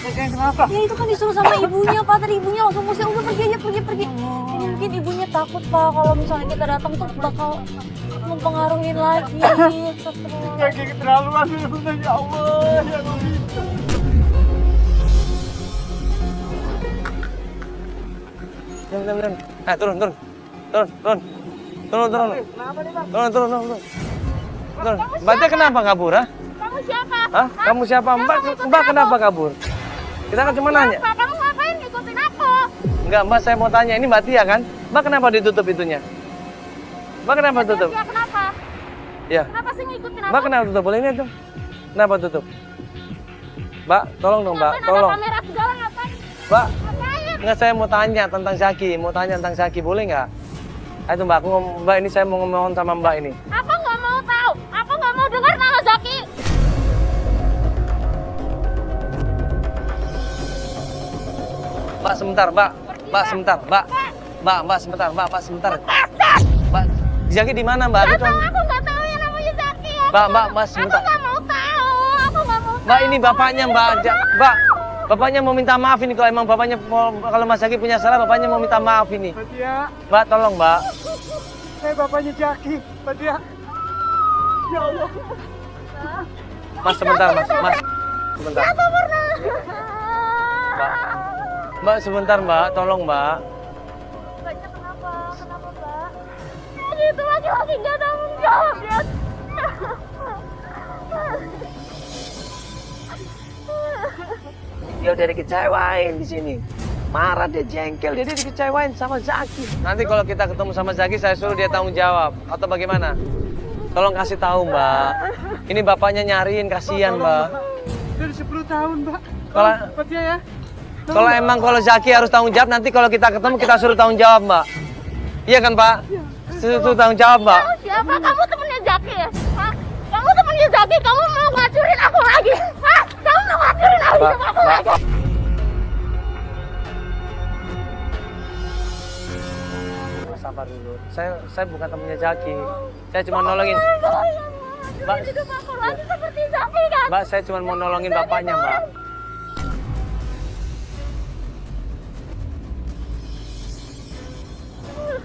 Jagain kenapa? Ya itu kan disuruh sama ibunya Pak, tadi ibunya langsung musik, udah pergi aja, pergi. Ini mungkin ibunya takut Pak, kalau misalnya kita datang tuh bakal mempengaruhi lagi. Kaki keterlaluan bener-bener, ya Allah, ya Allah. Diam. Turun. Kenapa nih, Bang? Turun. Mbaknya kenapa kabur, ha? Kamu siapa? Hah? Kamu siapa? Mbak kenapa kabur? Kita kan cuma nanya. Siapa? Kamu ngapain ngikutin aku? Enggak, Mbak, saya mau tanya. Ini Mbak Tia kan? Mbak kenapa ditutup itunya? Mbak kenapa tutup? Ya, kenapa? Ya. Kenapa sih ngikutin aku? Mbak kenapa tutup? Boleh ini tuh. Kenapa tutup? Mbak, tolong dong, Mbak. Ngapain Tolong. ada kamera segala ngapain? Mbak, Ngapain? enggak, saya mau tanya tentang Zaki. Boleh nggak? Ayo Mbak, Mbak ini saya mau ngomong sama Mbak ini. Aku nggak mau tahu. Aku nggak mau dengar nama Zaki. Mbak sebentar, Mbak. Mbak sebentar, Mbak. Mbak sebentar, Mbak sebentar. Mbak, Zaki di mana, Mbak? Gak tahu, aku nggak tahu yang namanya Zaki. Mbak Aku sebentar. nggak mau tahu. Aku nggak mau. Mbak, ini bapaknya, Mbak. Mbak, bapaknya mau minta maaf ini kalau emang bapaknya kalau Mas Zaki punya salah, bapaknya mau minta maaf ini. Mbak Tia, Mbak, tolong, Mbak. saya bapaknya Jaki. Mbak Tia. Ya Allah. Mas sebentar, Mas. Sebentar. Mbak. Mbak sebentar, Mbak. Tolong, Mbak. Mbaknya kenapa? Kenapa, Mbak? Itu laki-laki nggak tanggung jawab ya. Dia udah dikecewain di sini. Marah, dia jengkel, dia dikecewain sama Zaki. Nanti kalau kita ketemu sama Zaki, saya suruh dia tanggung jawab. Atau bagaimana? Tolong kasih tahu, Mbak. Ini bapaknya nyariin, kasihan, Mbak. Dari 10 tahun, Mbak. Kalau- Mbak Tia ya. Kalau Zaki harus tanggung jawab, nanti kalau kita ketemu, kita suruh tanggung jawab, Mbak. Iya kan, Pak? Suruh tanggung jawab, Mbak. Siapa? Kamu temennya Zaki ya? Hah? Kamu temennya Zaki? Kamu mau ngacurin aku lagi? Hah? Kamu mau ngacurin aku Mbak, sama aku Mbak. lagi? Sabar dulu. Saya bukan temennya Zaki. Saya cuma nolongin. Mbak, Hidup aku lagi seperti Zaki kan? Mbak, saya cuma mau nolongin bapaknya, Mbak.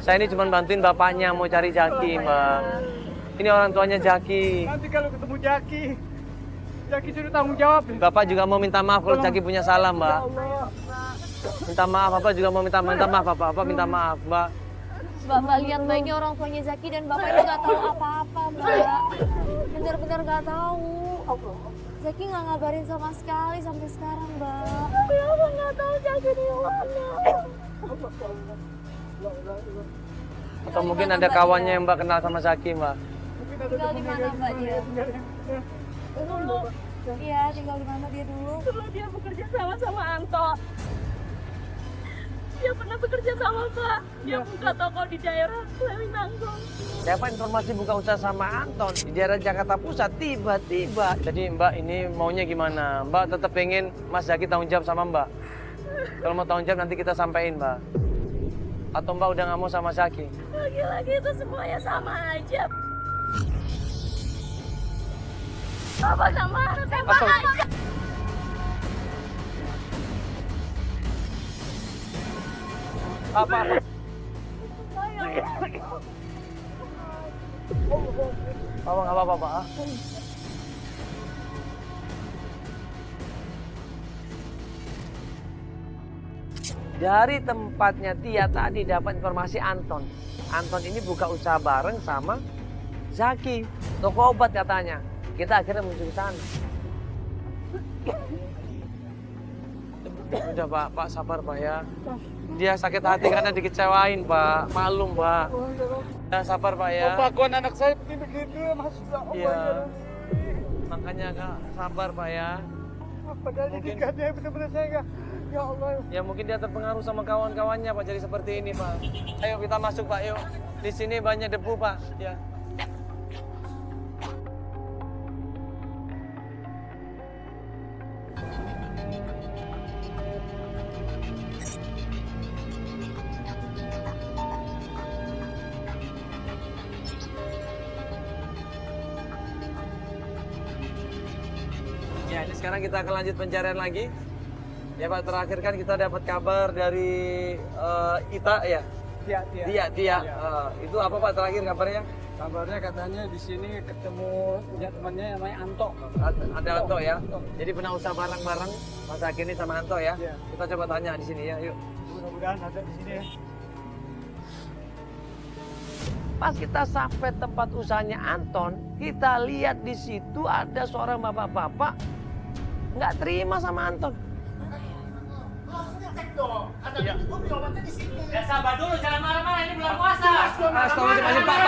Saya ini cuma bantuin bapaknya mau cari Zaki, Mbak. Ini orang tuanya Zaki. Nanti kalau ketemu Jaki, Jaki suruh tanggung jawab. Bapak juga mau minta maaf kalau Zaki punya salah, Mbak. Minta maaf, Bapak juga mau minta maaf, Bapak minta maaf, Mbak. Mbak lihat baiknya orang tuanya Zaki dan bapaknya nggak tahu apa-apa, Mbak. Bener-bener nggak tahu. Zaki nggak ngabarin sama sekali sampai sekarang, Mbak. Aku nggak tahu Zaki di mana. Atau mungkin ada kawannya yang Mbak kenal sama Zaki, Mbak. Tinggal di mana, Mbak, dia? Dulu. Iya, tinggal di mana dia dulu? Dulu dia bekerja sama Anto. Dia pernah bekerja sama Mbak. Dia buka toko di daerah Lewinanggung. Siapa informasi buka usaha sama Anton di daerah Jakarta Pusat tiba-tiba. Jadi Mbak ini maunya gimana? Mbak tetap pengen Mas Zaki tanggung jawab sama Mbak. Kalau mau tanggung jawab nanti kita sampaikan, Mbak. Atau Mbak udah nggak mau sama Zaki? Lagi-lagi itu semuanya sama aja. Apa sama tembak Asal- aja. Apa? Bapak nggak apa-apa, Pak. Dari tempatnya Tia tadi dapat informasi Anton. Anton ini buka usaha bareng sama Zaki. Toko obat katanya. Kita akhirnya menuju ke sana. Udah Pak sabar Pak ya. Dia sakit hati karena dikecewain Pak. Malum Pak. Ya sabar Pak ya. Kelakuan anak saya begini-begini, Mas. Ya Allah, Iya. ya. Makanya Kak sabar Pak ya. Padahal ini kan dia benar-benar saya nggak. Ya Allah. Ya mungkin dia terpengaruh sama kawan-kawannya Pak jadi seperti ini Pak. Ayo kita masuk Pak yuk. Di sini banyak debu Pak. Ya. Ya, ini sekarang kita akan lanjut pencarian lagi. Ya Pak, terakhir kan kita dapat kabar dari Ita ya? Tia. Tia. Itu apa Pak terakhir kabarnya? Kabarnya katanya di sini ketemu punya temannya yang namanya Anto. Ada Anto ya? Jadi pernah usaha bareng-bareng Mas Zaki ini sama Anto ya? Iya. Kita coba tanya di sini ya, yuk. Mudah-mudahan ada di sini ya. Pas kita sampai tempat usahanya Anton, kita lihat di situ ada seorang bapak-bapak nggak terima sama Anton. Ya sabar dulu, jangan marah-marah, ini bulan puasa. Astagfirullahaladzim, Pak.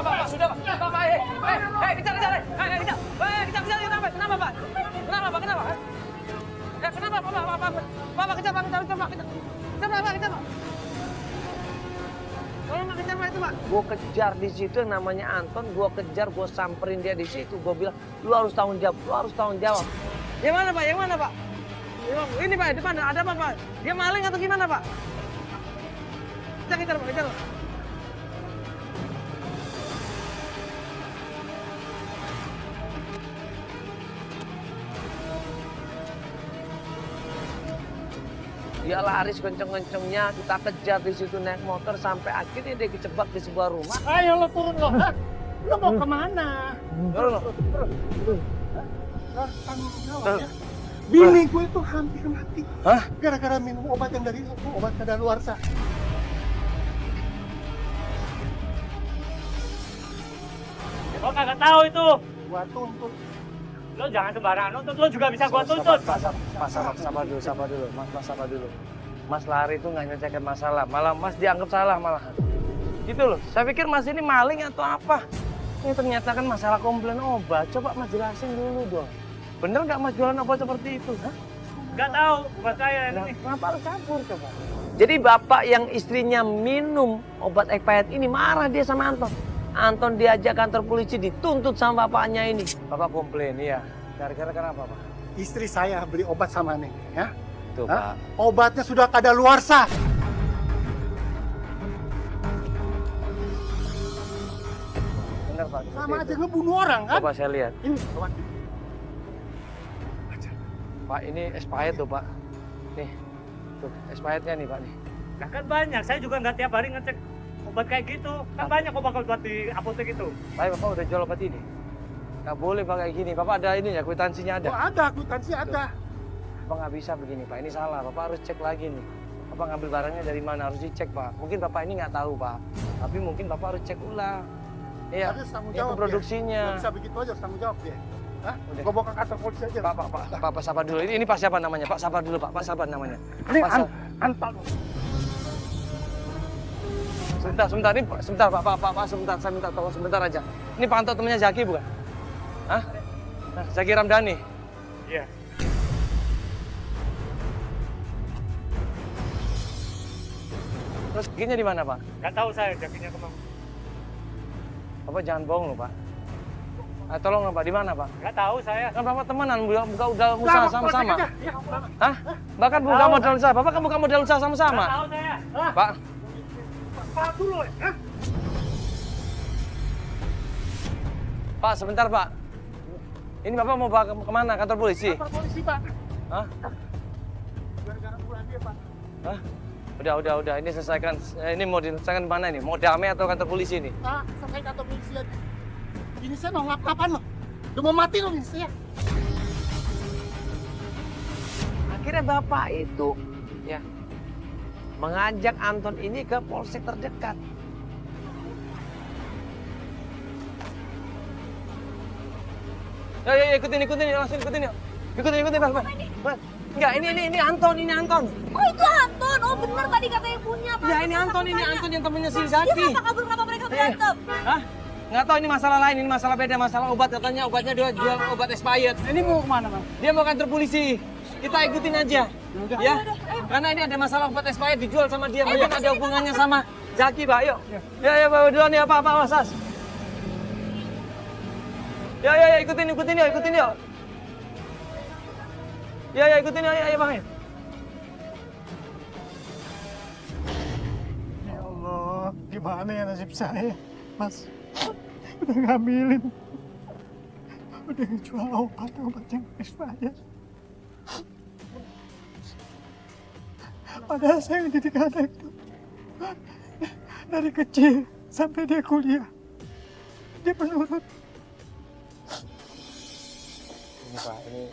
Pak, sudah Pak. Pak, kejar. Kenapa Pak? Kenapa Pak, kejar Pak. Tolong kejar Pak itu Pak. Gue kejar di situ yang namanya Anton, gue kejar, gue samperin dia di situ. Gue bilang, lu harus tanggung jawab. Yang mana Pak? Ini Pak, depan ada apa Pak? Dia maling atau gimana Pak? Kejar Pak. Dia lari kenceng-kencengnya, kita kejar di situ naik motor sampai akhirnya dia kejebak di sebuah rumah. Ayo lo turun lo. Lo mau kemana? Turun lo. Bini gue itu hampir mati. Hah? Gara-gara minum obat yang dari obat kadaluarsa. Kok kagak tahu itu? Gua tuntut. Lo jangan sembarangan nuntut, lo juga bisa gua tuntut. Sabar dulu. Mas lari itu nggak nyelesaikan masalah, malah Mas dianggap salah malah. Gitu loh. Saya pikir Mas ini maling atau apa? Ini ternyata kan masalah komplain obat. Coba Mas jelasin dulu dong. Bener nggak Mas jualan obat seperti itu? Hah? Nggak tahu, bukan saya ini. Kenapa harus campur coba? Jadi bapak yang istrinya minum obat expired ini marah dia sama Anton. Anton diajak kantor polisi dituntut sama bapaknya ini. Bapak komplain, iya. Gara-gara kenapa Pak? Istri saya beli obat sama Neng, ya. Tuh Hah? Pak. Obatnya sudah kadaluarsa. Bener Pak. Sama aja ngebunuh orang kan? Coba saya lihat. Ini obat. Pak ini expired tuh Pak. Nih, tuh expirednya nih Pak nih. Nah, kan banyak, saya juga nggak tiap hari ngecek obat kayak gitu. Kan banyak obat di apotek itu. Bapak udah jual obat ini. Nggak boleh Pak kayak gini. Bapak ada ini ya, kwitansinya ada. Oh, ada, akuntansi ada. Bapak nggak bisa begini Pak, ini salah. Bapak harus cek lagi nih. Bapak ngambil barangnya dari mana, harus dicek Pak. Mungkin Bapak ini nggak tahu Pak. Tapi mungkin Bapak harus cek ulang. Iya, Harus tanggung itu jawab produksinya. Nggak bisa begitu aja, harus tanggung jawab dia. Hah? Udah. Gua bawa ke kantor polisi aja. Pak, sabar dulu. Ini Pak siapa namanya? Pak sabar dulu Pak sabar namanya. Ini Pak, Anton. Sebentar, ini sebentar Pak, sebentar, saya minta tolong sebentar aja. Ini Pak Anto temannya Zaki bukan? Hah? Nah, Zaki Ramdhani. Iya. Terus giginya di mana Pak? Nggak tahu saya jakinya kemana. Bapak jangan bohong loh Pak. Tolong Pak, di mana Pak? Nggak tahu saya. Kan Bapak temenan, buka udah usaha sama-sama. Ya, Hah? Bahkan buka modal usaha, Bapak kan buka modal usaha sama-sama. Nggak tahu saya. Pak, Pak dulu ya. Pak sebentar Pak. Ini Bapak mau bawa kemana? Kantor polisi? Kantor polisi, Pak. Hah? Gara-gara bulan dia, Pak. Hah? Udah. Ini selesaikan. Ini mau diselesaikan di mana ini? Mau damai atau kantor polisi ini? Pak, sampai kantor polisi aja. Ini saya mau ngap-ngapan loh. Udah mau mati loh ini saya. Akhirnya Bapak itu ya mengajak Anton ini ke polsek terdekat. Ya, ikutin, langsung ikutin yuk. Ikutin, Bang. Enggak, ini Anton. Oh itu Anton, oh bener tadi katanya punya. Ya ini Anton yang temennya si Zaki. Dia kenapa kabur, kenapa mereka berantem? Hah? Nggak tahu ini masalah lain, ini masalah beda, masalah obat katanya obatnya dia jual obat expired. Ini mau kemana, Bang? Dia mau kantor polisi. Kita ikutin aja. Ya. Karena ini ada masalah obat expired dijual sama dia, mungkin ada hubungannya sama Zaki, Pak. Yuk. Ya, bawa duluan ya, Pak, awas. Ya, ikutin yuk. Ya, ikutin yuk, ayo, Bang. Ya Allah, gimana ya nasib saya, Mas? Udah ngambilin udah jual obat yang expired. Padahal saya mendidik anak itu dari kecil sampai dia kuliah. Dia penurut. Ini Pak, ini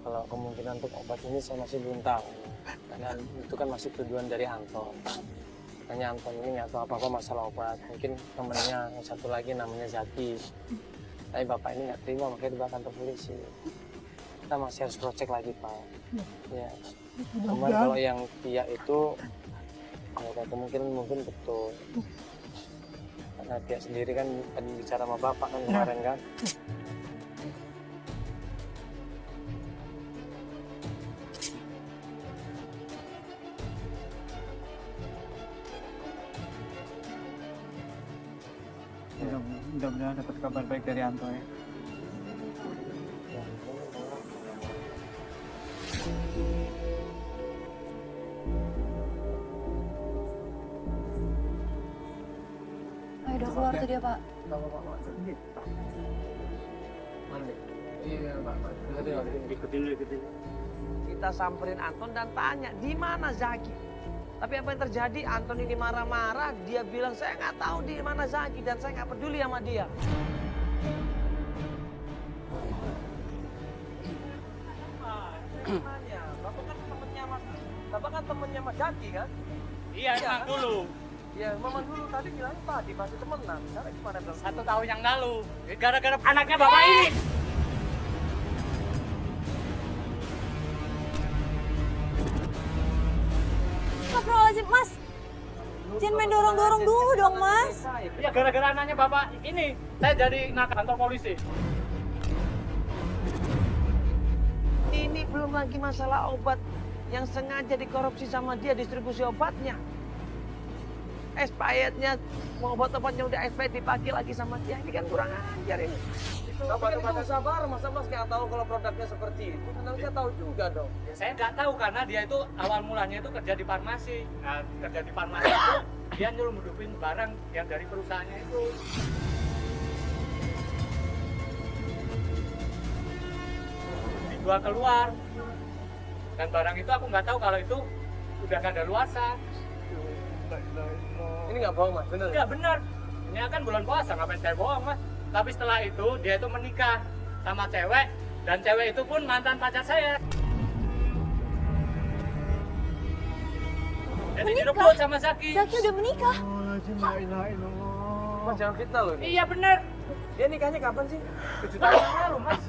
kalau kemungkinan untuk obat ini saya masih belum tahu. Karena itu kan masih tujuan dari Anton. Hanya Anton ini nggak tahu apa-apa masalah obat. Mungkin temennya yang satu lagi namanya Zaki. Tapi Bapak ini nggak terima, makanya dibawa kantor polisi. Kita masih harus cross check lagi, Pak. Ya. Cuman kalau yang Tia itu, ada kemungkinan mungkin betul. Karena Tia sendiri kan tadi bicara sama Bapak kan kemarin kan. Mudah-mudahan dapat kabar baik dari Anto ya. Ayo udah keluar tuh dia, Pak. Iya, Pak. Ikutin. Kita samperin Anton dan tanya, di mana Zaki? Tapi apa yang terjadi? Anton ini marah-marah, dia bilang saya nggak tahu di mana Zaki dan saya nggak peduli sama dia. Bapak kan temennya Mas Zaki kan? Iya, emang dulu. Ya, Mama dulu tadi bilang tadi masih temenan. Sekarang gimana bilang? 1 tahun yang lalu. Gara-gara anaknya bapak ini. Astagfirullahaladzim, Mas. Jangan main dorong-dorong dulu dong, Mas. Ya gara-gara anaknya bapak ini, saya jadi nak kantor polisi. Ini belum lagi masalah obat yang sengaja dikorupsi sama dia, distribusi obatnya. Expirednya, mau obat-obatnya udah expired dipakai lagi sama dia. Ini kan kurang ajar ini. Bapak kan itu sabar, masa Mas nggak tahu kalau produknya seperti itu? Kan harusnya tahu juga dong. Ya, saya nggak tahu karena dia itu awal mulanya itu kerja di farmasi. Nah, kerja di farmasi itu dia nyelundupin barang yang dari perusahaannya itu. Dijual keluar. Dan barang itu aku nggak tahu kalau itu udah nggak ada luasa. Ini nggak bohong Mas, bener? Nggak benar. Ini kan bulan puasa, ngapain saya bohong Mas? Tapi setelah itu dia itu menikah sama cewek dan cewek itu pun mantan pacar saya. Jadi direbut sama Zaki. Zaki udah menikah. Mas jangan fitnah loh ini. Iya benar. Dia nikahnya kapan sih? 7 tahun yang lalu Mas.